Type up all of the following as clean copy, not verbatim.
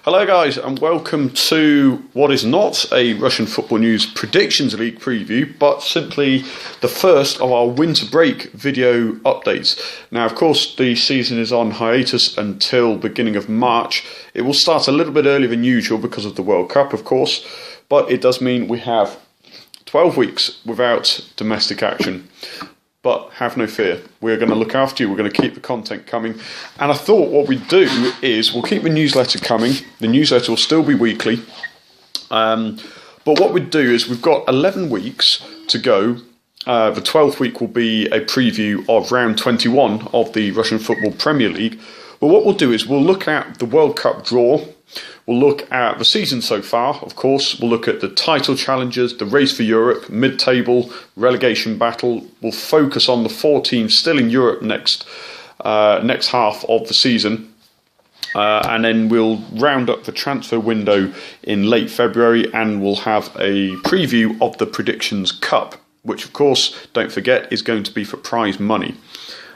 Hello guys, and welcome to what is not a Russian Football News Predictions League preview, but simply the first of our winter break video updates. Now, of course, the season is on hiatus until beginning of March. It will start a little bit earlier than usual because of the World Cup, of course, but it does mean we have 12 weeks without domestic action. But have no fear, we're going to look after you, we're going to keep the content coming. And I thought what we'd do is we'll keep the newsletter coming. The newsletter will still be weekly. But what we'd do is we've got 11 weeks to go. The 12th week will be a preview of round 21 of the Russian Football Premier League. But what we'll do is we'll look at the World Cup draw. We'll look at the season so far, of course. We'll look at the title challenges, the race for Europe, mid-table, relegation battle. We'll focus on the 4 teams still in Europe next half of the season. And then we'll round up the transfer window in late February, and we'll have a preview of the Predictions Cup, which, of course, don't forget, is going to be for prize money.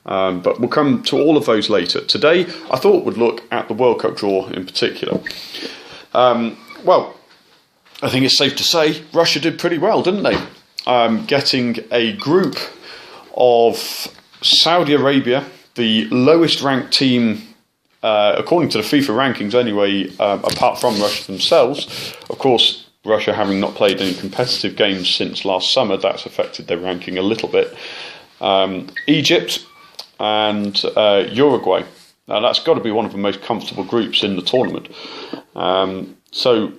But we'll come to all of those later. Today, I thought we'd look at the World Cup draw in particular. Well, I think it's safe to say Russia did pretty well, didn't they? Getting a group of Saudi Arabia, the lowest ranked team, according to the FIFA rankings anyway, apart from Russia themselves. Of course, Russia having not played any competitive games since last summer, that's affected their ranking a little bit. Egypt and Uruguay. Now that's got to be one of the most comfortable groups in the tournament. And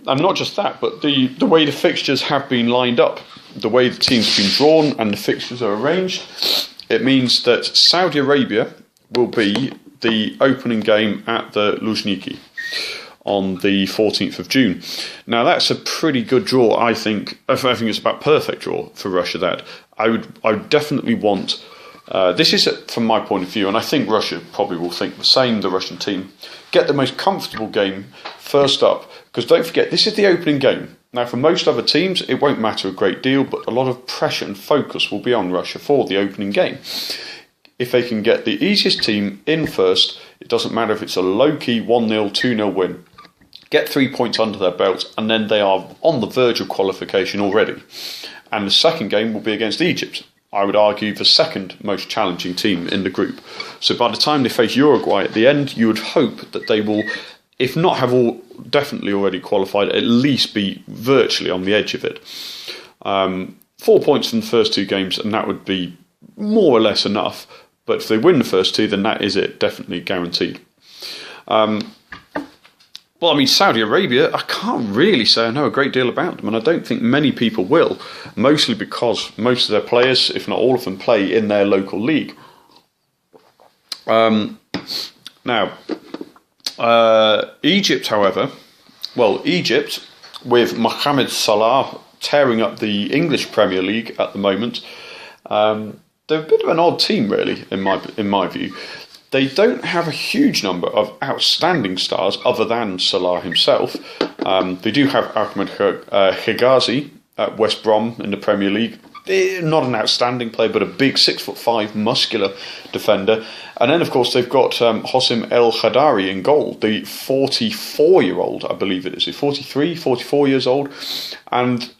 not just that, but the way the fixtures have been lined up, the way the teams have been drawn and the fixtures are arranged, it means that Saudi Arabia will be the opening game at the Luzhniki on the 14th of June. Now that's a pretty good draw, I think. I think it's about perfect draw for Russia. That I would definitely want. This is from my point of view, and I think Russia probably will think the same, the Russian team. Get the most comfortable game first up, because don't forget, this is the opening game. Now, for most other teams, it won't matter a great deal, but a lot of pressure and focus will be on Russia for the opening game. If they can get the easiest team in first, it doesn't matter if it's a low-key 1-0, 2-0 win. Get 3 points under their belt, and then they are on the verge of qualification already. And the second game will be against Egypt. I would argue the second most challenging team in the group. So by the time they face Uruguay at the end, you would hope that they will, if not have definitely already qualified, at least be virtually on the edge of it. 4 points from the first 2 games, and that would be more or less enough. But if they win the first 2, then that is it, definitely guaranteed. Well, I mean, Saudi Arabia, I can't really say I know a great deal about them, and I don't think many people will, mostly because most of their players, if not all of them, play in their local league. Now, Egypt, however, Egypt, with Mohamed Salah tearing up the English Premier League at the moment, they're a bit of an odd team, really, in my view. They don't have a huge number of outstanding stars other than Salah himself. They do have Ahmed Hegazi at West Brom in the Premier League. Not an outstanding player, but a big 6'5" muscular defender. And then, of course, they've got Hossein El Khadari in goal, the 44-year-old, I believe it is. He's 43, 44 years old. And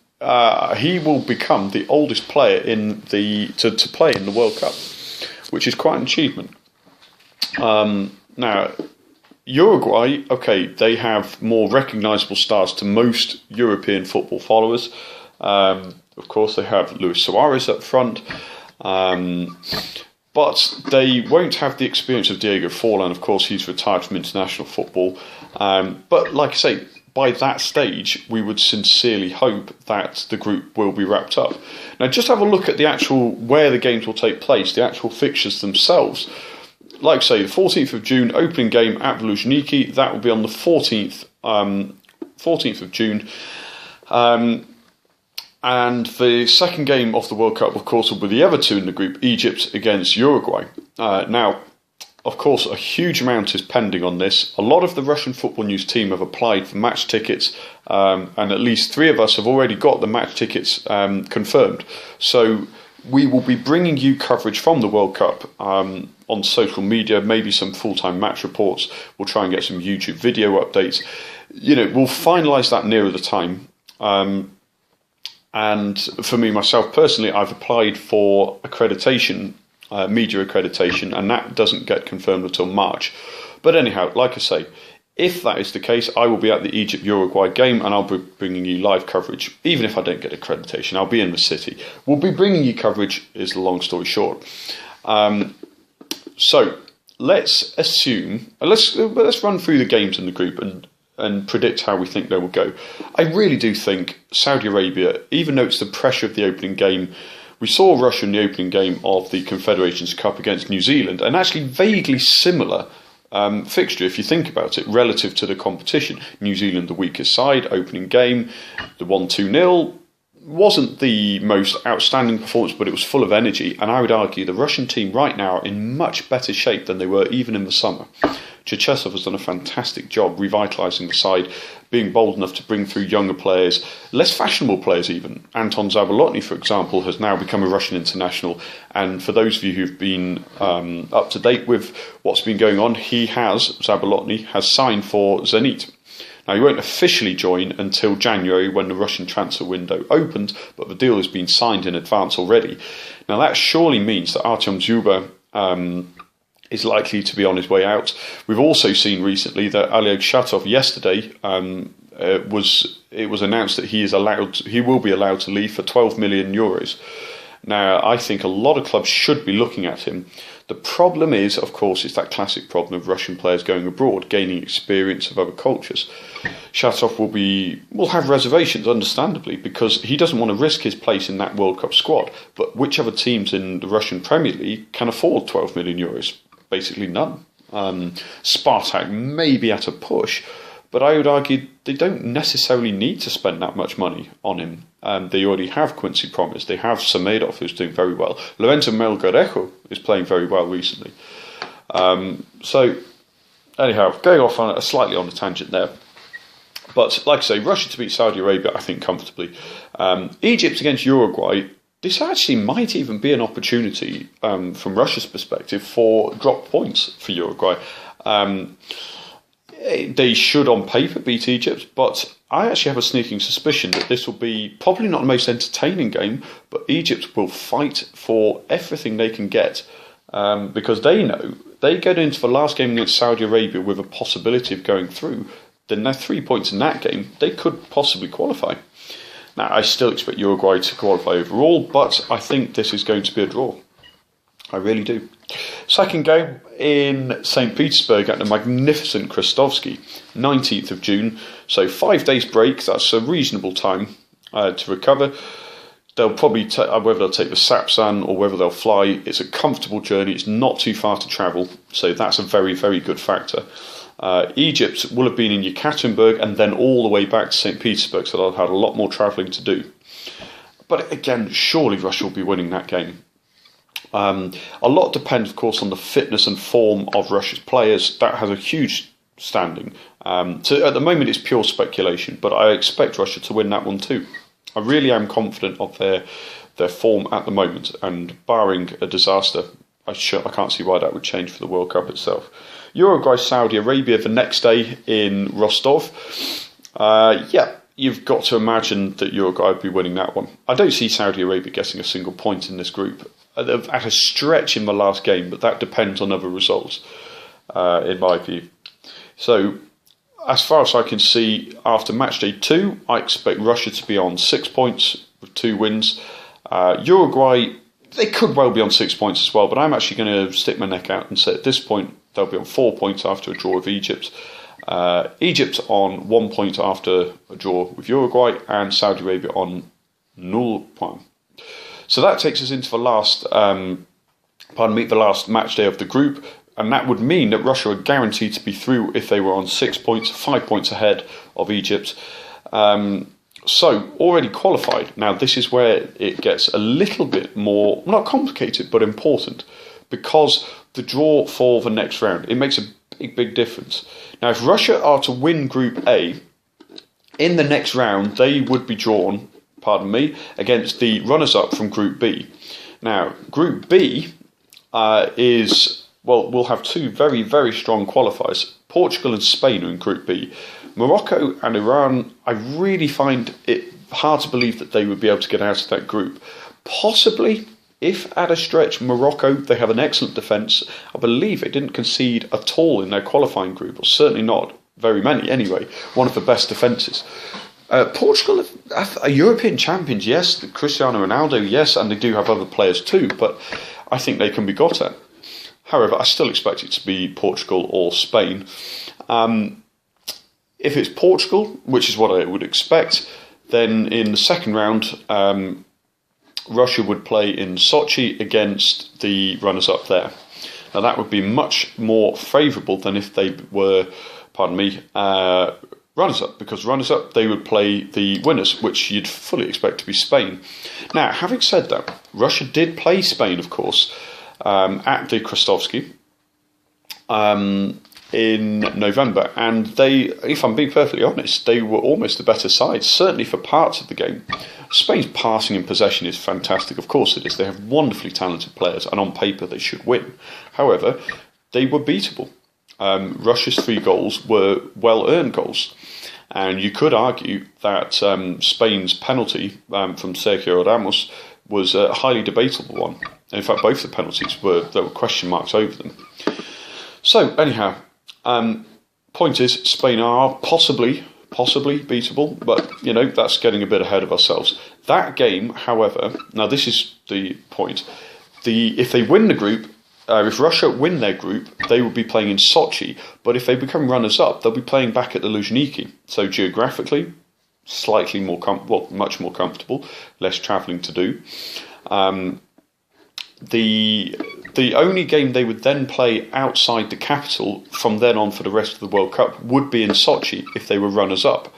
he will become the oldest player to play in the World Cup, which is quite an achievement. Now, Uruguay, okay, they have more recognisable stars to most European football followers. Of course, they have Luis Suarez up front, but they won't have the experience of Diego Forlan. Of course, he's retired from international football. But like I say, by that stage, we would sincerely hope that the group will be wrapped up. Now, just have a look at the actual where the games will take place, the actual fixtures themselves. Like I say, the 14th of June, opening game at Luzhniki. That will be on the 14th of June. And the second game of the World Cup, of course, will be the other 2 in the group, Egypt against Uruguay. Now, of course, a huge amount is pending on this. A lot of the Russian Football News team have applied for match tickets, and at least 3 of us have already got the match tickets confirmed. So we will be bringing you coverage from the World Cup on social media, maybe some full-time match reports. We'll try and get some YouTube video updates. we'll finalise that nearer the time. And for me, myself personally, I've applied for accreditation, media accreditation, and that doesn't get confirmed until March. But anyhow, like I say, if that is the case, I will be at the Egypt-Uruguay game, and I'll be bringing you live coverage. Even if I don't get accreditation, I'll be in the city. We'll be bringing you coverage, is the long story short. So let's assume, let's run through the games in the group and predict how we think they will go. I really do think Saudi Arabia, even though it's the pressure of the opening game, we saw Russia in the opening game of the Confederations Cup against New Zealand, and actually vaguely similar fixture, if you think about it, relative to the competition. New Zealand, the weakest side, opening game, the 1-2-0, wasn't the most outstanding performance, but it was full of energy, and I would argue the Russian team right now are in much better shape than they were even in the summer. Cherchesov has done a fantastic job revitalising the side, being bold enough to bring through younger players, less fashionable players even. Anton Zabolotny, for example, has now become a Russian international, and for those of you who've been up to date with what's been going on, Zabolotny has signed for Zenit. Now, he won't officially join until January when the Russian transfer window opened, but the deal has been signed in advance already. Now, that surely means that Artyom Dzyuba is likely to be on his way out. We've also seen recently that Oleg Shatov yesterday it was announced that he will be allowed to leave for 12 million euros. Now, I think a lot of clubs should be looking at him. The problem is, of course, it's that classic problem of Russian players going abroad, gaining experience of other cultures. Shatov will have reservations, understandably, because he doesn't want to risk his place in that World Cup squad. But which other teams in the Russian Premier League can afford 12 million euros? Basically none. Spartak may be at a push, but I would argue they don't necessarily need to spend that much money on him. They already have Quincy Promes. They have Samedov, who's doing very well. Lorenzo Melgarejo is playing very well recently. So, anyhow, going off slightly on a tangent there. But, like I say, Russia to beat Saudi Arabia, I think, comfortably. Egypt against Uruguay, this actually might even be an opportunity, from Russia's perspective, for drop points for Uruguay. They should, on paper, beat Egypt, but I actually have a sneaking suspicion that this will be probably not the most entertaining game, but Egypt will fight for everything they can get, because they know they get into the last game against Saudi Arabia with a possibility of going through. Then they're 3 points in that game, they could possibly qualify. Now, I still expect Uruguay to qualify overall, but I think this is going to be a draw. I really do. Second game in St. Petersburg at the magnificent Krestovsky, 19th of June. So 5 days break, that's a reasonable time to recover. They'll probably, whether they'll take the Sapsan or whether they'll fly, it's a comfortable journey, it's not too far to travel, so that's a very, very good factor. Egypt will have been in Yekaterinburg and then all the way back to St. Petersburg, so they'll have a lot more travelling to do. But again, surely Russia will be winning that game. A lot depends, of course, on the fitness and form of Russia's players. That has a huge standing. So at the moment, it's pure speculation, but I expect Russia to win that one too. I really am confident of their form at the moment, and barring a disaster, I can't see why that would change for the World Cup itself. Uruguay, Saudi Arabia the next day in Rostov. You've got to imagine that Uruguay would be winning that one. I don't see Saudi Arabia getting a single point in this group. They've had a stretch in the last game, but that depends on other results, in my view. So, as far as I can see, after match day 2, I expect Russia to be on 6 points with 2 wins. Uruguay, they could well be on 6 points as well, but I'm actually going to stick my neck out and say at this point they'll be on 4 points after a draw with Egypt. Egypt on 1 point after a draw with Uruguay, and Saudi Arabia on 0 points. So that takes us into the last match day of the group, and that would mean that Russia are guaranteed to be through if they were on 6 points, 5 points ahead of Egypt. So, already qualified. Now, this is where it gets a little bit more, not complicated, but important, because the draw for the next round, it makes a big, big difference. Now, if Russia are to win Group A, in the next round, they would be drawn, against the runners-up from Group B. Now, Group B we'll have 2 very, very strong qualifiers. Portugal and Spain are in Group B. Morocco and Iran, I really find it hard to believe that they would be able to get out of that group. Possibly, if at a stretch Morocco, they have an excellent defence. I believe they didn't concede at all in their qualifying group, or certainly not very many anyway. One of the best defences. Portugal are European champions, yes. Cristiano Ronaldo, yes, and they do have other players too, but I think they can be got at. However, I still expect it to be Portugal or Spain. If it's Portugal, which is what I would expect, then in the second round, Russia would play in Sochi against the runners-up there. Now that would be much more favourable than if they were, runners-up, because runners-up, they would play the winners, which you'd fully expect to be Spain. Now, having said that, Russia did play Spain, of course, at the Krestovsky in November, and they, if I'm being perfectly honest, they were almost the better side, certainly for parts of the game. Spain's passing and possession is fantastic, of course it is. They have wonderfully talented players, and on paper they should win. However, they were beatable. Russia's 3 goals were well-earned goals, and you could argue that Spain's penalty from Sergio Ramos was a highly debatable one. In fact, both the penalties there were question marks over them. So, anyhow, point is, Spain are possibly beatable, but, you know, that's getting a bit ahead of ourselves. That game, however, now this is the point, if they win the group, if Russia win their group, they will be playing in Sochi, but if they become runners-up, they'll be playing back at the Luzhniki. So geographically, slightly more, much more comfortable, less travelling to do. The only game they would then play outside the capital from then on for the rest of the World Cup would be in Sochi if they were runners-up.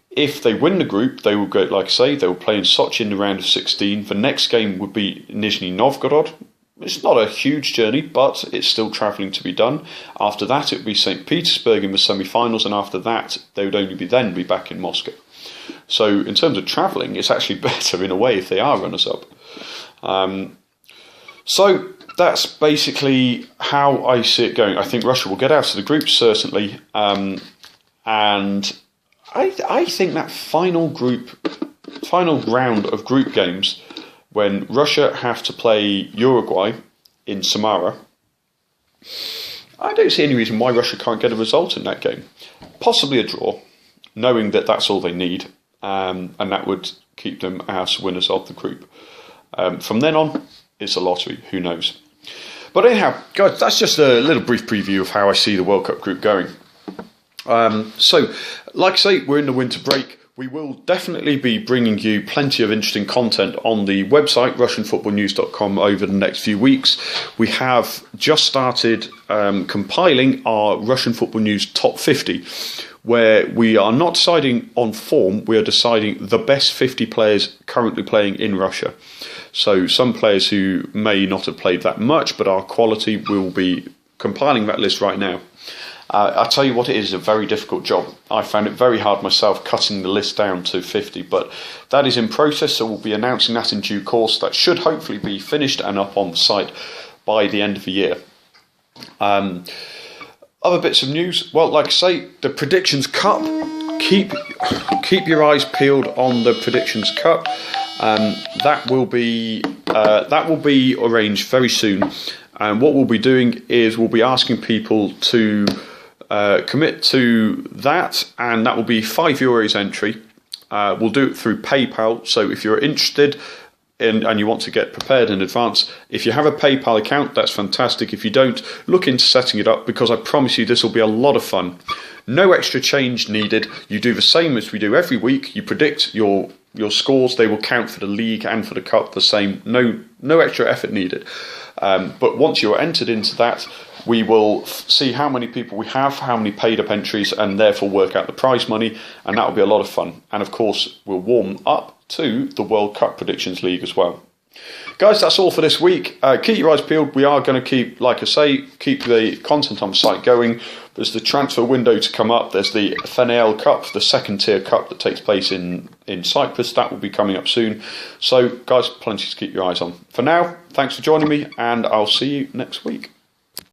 If they win the group, they will go, like I say, they will play in Sochi in the round of 16. The next game would be Nizhny Novgorod. It's not a huge journey, but it's still travelling to be done. After that, it would be St. Petersburg in the semi-finals, and after that, they would only be back in Moscow. So in terms of travelling, it's actually better in a way if they are runners-up. So that's basically how I see it going. I think Russia will get out of the group, certainly, and I think that final round of group games, when Russia have to play Uruguay in Samara, I don't see any reason why Russia can't get a result in that game. Possibly a draw, knowing that that's all they need, and that would keep them as winners of the group. From then on, it's a lottery, who knows. But anyhow, guys, that's just a little brief preview of how I see the World Cup group going. So, like I say, we're in the winter break. We will definitely be bringing you plenty of interesting content on the website, RussianFootballNews.com, over the next few weeks. We have just started compiling our Russian Football News Top 50, where we are not deciding on form, we are deciding the best 50 players currently playing in Russia. So some players who may not have played that much, but are quality, will be compiling that list right now. I'll tell you what, it is a very difficult job. I found it very hard myself cutting the list down to 50, but that is in process, so we'll be announcing that in due course. That should hopefully be finished and up on the site by the end of the year. Other bits of news, well, like I say, the Predictions Cup. Keep your eyes peeled on the Predictions Cup. That will be arranged very soon. And what we'll be doing is we'll be asking people to commit to that, and that will be €5 entry. We'll do it through PayPal, so if you're interested and you want to get prepared in advance, if you have a PayPal account, that's fantastic. If you don't, look into setting it up, because I promise you this will be a lot of fun. No extra change needed. You do the same as we do every week. You predict your scores. They will count for the league and for the cup the same. No extra effort needed. But once you're entered into that, we will see how many people we have, how many paid up entries, and therefore work out the prize money, and that will be a lot of fun. And of course, we'll warm up to the World Cup Predictions League as well. Guys, that's all for this week. Keep your eyes peeled. We are going to keep, like I say, keep the content on the site going. There's the transfer window to come up. There's the FNL Cup, the second tier cup that takes place in Cyprus. That will be coming up soon. So, guys, plenty to keep your eyes on. For now, thanks for joining me, and I'll see you next week.